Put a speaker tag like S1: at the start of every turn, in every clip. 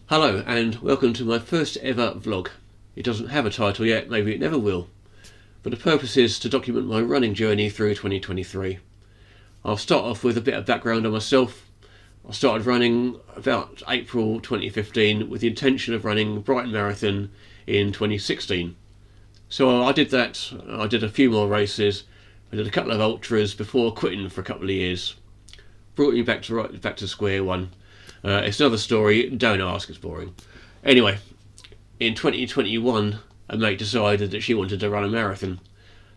S1: Hello and welcome to my first ever vlog. It doesn't have a title yet, maybe it never will, but the purpose is to document my running journey through 2023. I'll start off with a bit of background on myself. I started running about April 2015 with the intention of running Brighton Marathon in 2016. So I did that, I did a few more races, I did a couple of ultras before quitting for a couple of years. Brought me back to square one. It's another story, don't ask, it's boring. Anyway, in 2021 a mate decided that she wanted to run a marathon.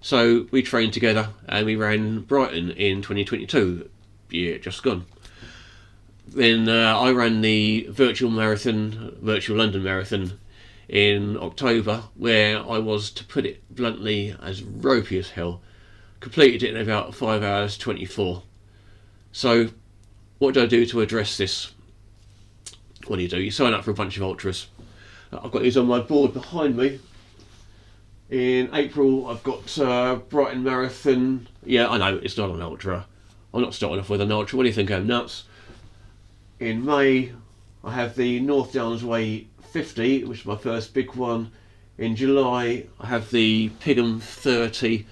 S1: So we trained together and we ran Brighton in 2022, year just gone. Then I ran the virtual London Marathon in October, where I was, to put it bluntly, as ropey as hell. Completed it in about 5 hours 24. So what do I do to address this? What do? You sign up for a bunch of ultras. I've got these on my board behind me. In April I've got Brighton Marathon. Yeah, I know, it's not an ultra. I'm not starting off with an ultra. What do you think, I'm nuts? In May I have the North Downs Way 50, which is my first big one. In July I have the Pigham 30,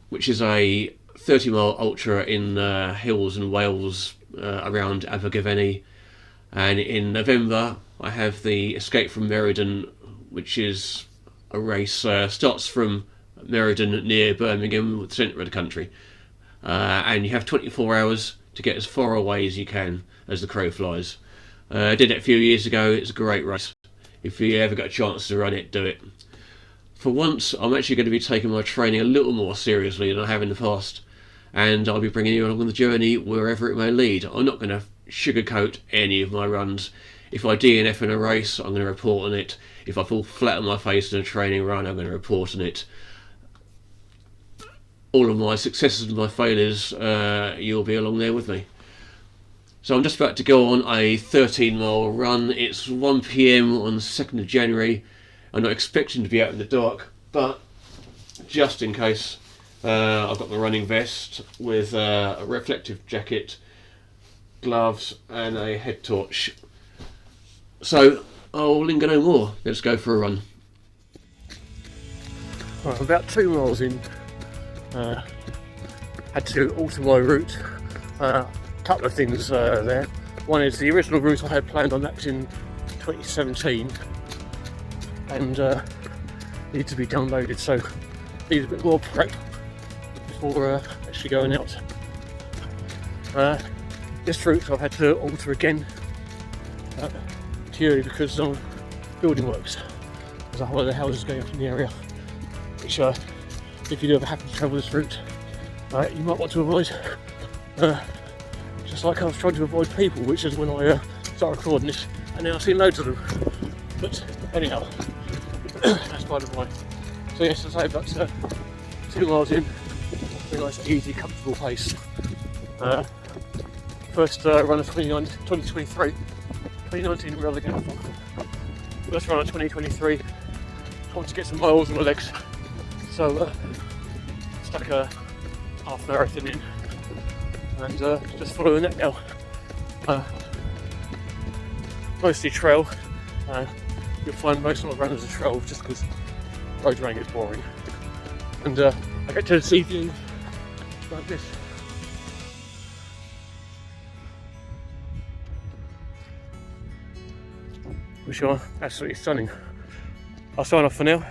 S1: which is a 30-mile ultra in hills and Wales around Abergavenny. And in November I have the Escape from Meriden, which is a race, starts from Meriden near Birmingham, the centre of the country, and you have 24 hours to get as far away as you can as the crow flies. I did it a few years ago. It's a great race. If you ever got a chance to run it, do it. For once I'm actually going to be taking my training a little more seriously than I have in the past, and I'll be bringing you along on the journey wherever it may lead. I'm not going to sugarcoat any of my runs. If I DNF in a race, I'm going to report on it. If I fall flat on my face in a training run, I'm going to report on it. All of my successes and my failures, you'll be along there with me. So I'm just about to go on a 13-mile run. It's 1 PM on the 2nd of January. I'm not expecting to be out in the dark, but just in case, I've got my running vest with a reflective jacket, gloves and a head torch. So I'll linger no more, let's go for a run.
S2: Right, I'm about 2 miles in. Had to alter my route. Couple of things there. One is the original route I had planned on that in 2017 and needs to be downloaded, so needs a bit more prep before actually going out. This route I've had to alter again, purely because of building works. There's a whole lot of houses going up in the area, which if you do ever happen to travel this route, you might want to avoid. Just like I was trying to avoid people, which is when I start recording this, and now I've seen loads of them. But anyhow, that's by the by. So yes, as I say, about 2 miles in, a nice, easy, comfortable pace. First run of 2023. 2019 rather than first run of 2023. I want to get some miles on my legs, so stuck a half marathon in and just following that now. Mostly trail. You'll find most of my runners are trail just because road running is boring, and I get to see views like this. Which are absolutely stunning. I'll sign off for now.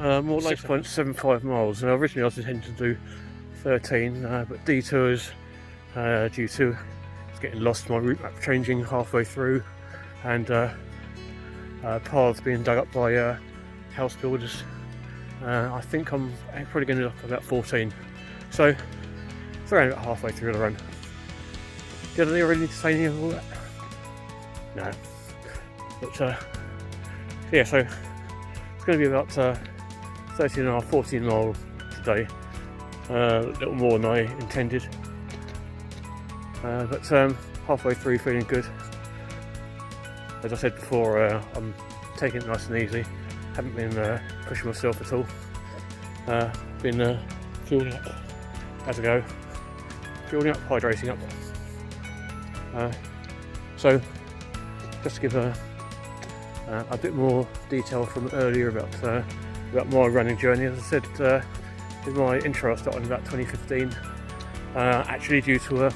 S2: More like 6.75 miles. Now, originally I was intending to do 13, but detours due to getting lost, my route map changing halfway through, and paths being dug up by house builders. I think I'm probably going to end up about 14. So it's around about halfway through the run. Did I really need to say any of all that? No. But yeah, so it's going to be about 13.5, 14 miles today, a little more than I intended, but halfway through feeling good. As I said before, I'm taking it nice and easy, haven't been pushing myself at all, been fueling up as I go, fueling up, hydrating up, so just to give a bit more detail from earlier about my running journey. As I said in my intro, I started in about 2015, actually due to a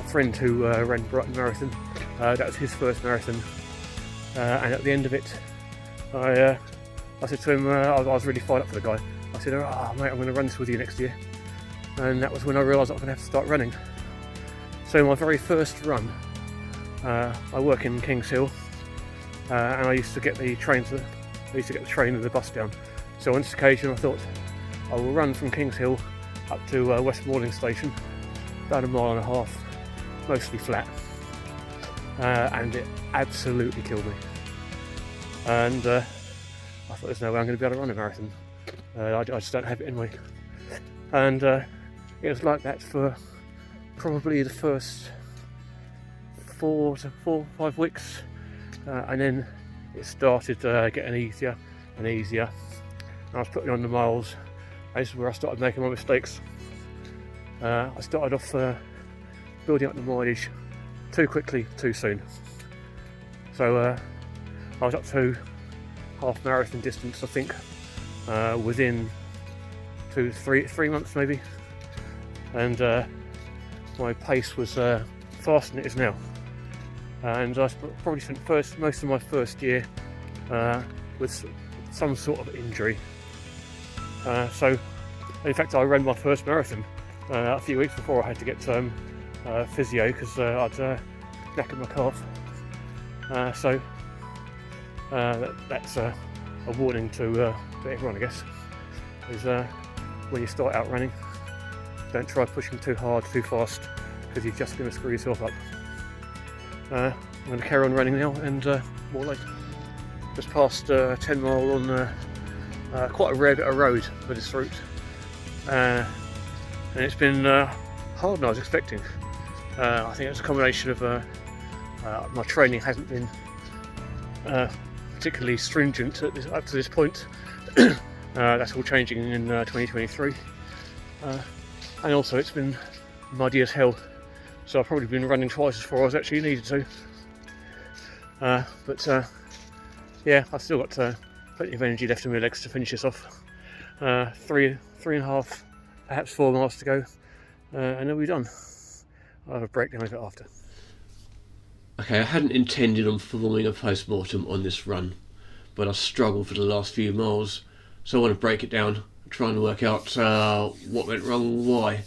S2: friend who ran Brighton Marathon. That was his first marathon, and at the end of it, I said to him, I was really fired up for the guy. I said, "Oh mate, I'm going to run this with you next year," and that was when I realised I was going to have to start running. So my very first run, I work in Kings Hill, and I used to get the train and the bus down. So on this occasion I thought I will run from Kings Hill up to Westmoreland Station, about 1.5 miles, mostly flat, and it absolutely killed me. And I thought there's no way I'm going to be able to run a marathon. I just don't have it in me. And it was like that for probably the first 4 to 5 weeks, and then it started getting easier and easier. And I was putting on the miles. This is where I started making my mistakes. I started off building up the mileage too quickly, too soon. So I was up to half marathon distance, I think, within 3 months maybe, and my pace was faster than it is now. And I probably spent most of my first year with some sort of injury. So in fact I ran my first marathon a few weeks before I had to get physio because I'd knackered my calf. So that's a warning to everyone, I guess, is when you start out running, don't try pushing too hard, too fast, because you're just going to screw yourself up. I'm going to carry on running now, and more like just past 10 mile on quite a rare bit of road for this route, and it's been harder than I was expecting. I think it's a combination of my training hasn't been particularly stringent up to this point. That's all changing in 2023, and also it's been muddy as hell, so I've probably been running twice as far as I actually needed to. But yeah, I've still got plenty of energy left in my legs to finish this off. 3.5, perhaps 4 miles to go, and then we're done. I'll have a breakdown of it after.
S1: Okay, I hadn't intended on performing a post-mortem on this run, but I struggled for the last few miles, so I want to break it down, trying to work out what went wrong, why.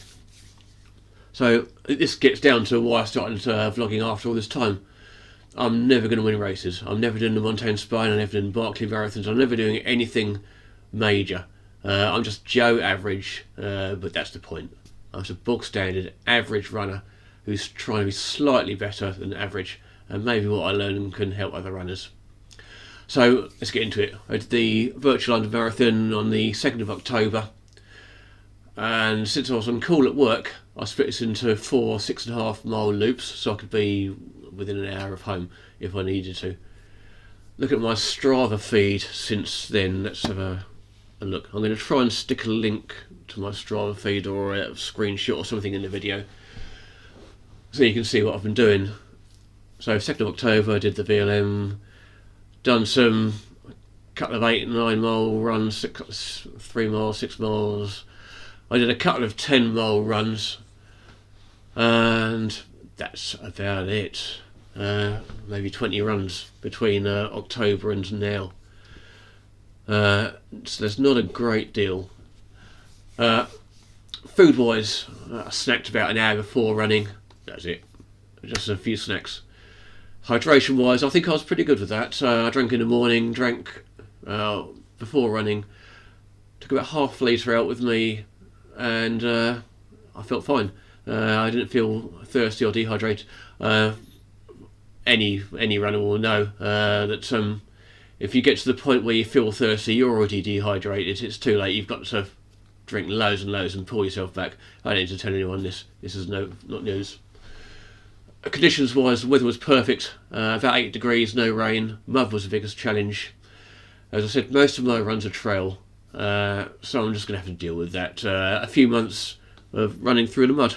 S1: So this gets down to why I started vlogging after all this time. I'm never going to win races. I'm never doing the Montane Spine, I'm never doing Barclay Marathons, I'm never doing anything major. I'm just Joe average, but that's the point. I'm just a bog standard average runner who's trying to be slightly better than average, and maybe what I learn can help other runners. So let's get into it. I did the virtual London Marathon on the 2nd of October, and since I was on call at work, I split this into 4 6.5 mile loops so I could be within an hour of home if I needed to. Look at my Strava feed since then. Let's have a look. I'm going to try and stick a link to my Strava feed or a screenshot or something in the video so you can see what I've been doing. So 2nd of October I did the VLM, done some couple of 8 and 9 mile runs, 3 miles, 6 miles. I did a couple of 10 mile runs, and that's about it. Maybe 20 runs between October and now. So there's not a great deal. Food wise, I snacked about an hour before running. That's it, just a few snacks. Hydration wise, I think I was pretty good with that. I drank in the morning, drank before running, took about half a litre out with me, and I felt fine. I didn't feel thirsty or dehydrated. Any runner will know that if you get to the point where you feel thirsty, you're already dehydrated. It's too late. You've got to drink loads and loads and pull yourself back. I don't need to tell anyone this. This is not news. Conditions wise, the weather was perfect. About 8 degrees, no rain. Mud was the biggest challenge. As I said, most of my runs are trail, so I'm just going to have to deal with that. A few months of running through the mud.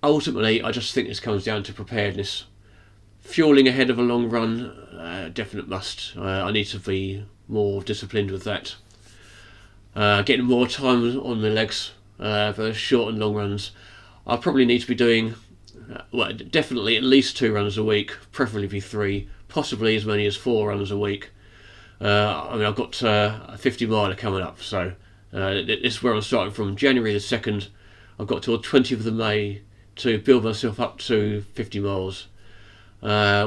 S1: Ultimately, I just think this comes down to preparedness. fueling ahead of a long run, definite must. I need to be more disciplined with that. Getting more time on the legs for short and long runs. I probably need to be doing, definitely at least 2 runs a week, preferably 3, possibly as many as 4 runs a week. I've got a 50 miler coming up, so this is where I'm starting from. January the 2nd, I've got till the 20th of May to build myself up to 50 miles,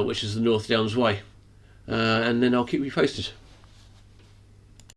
S1: which is the North Downs Way, and then I'll keep you posted.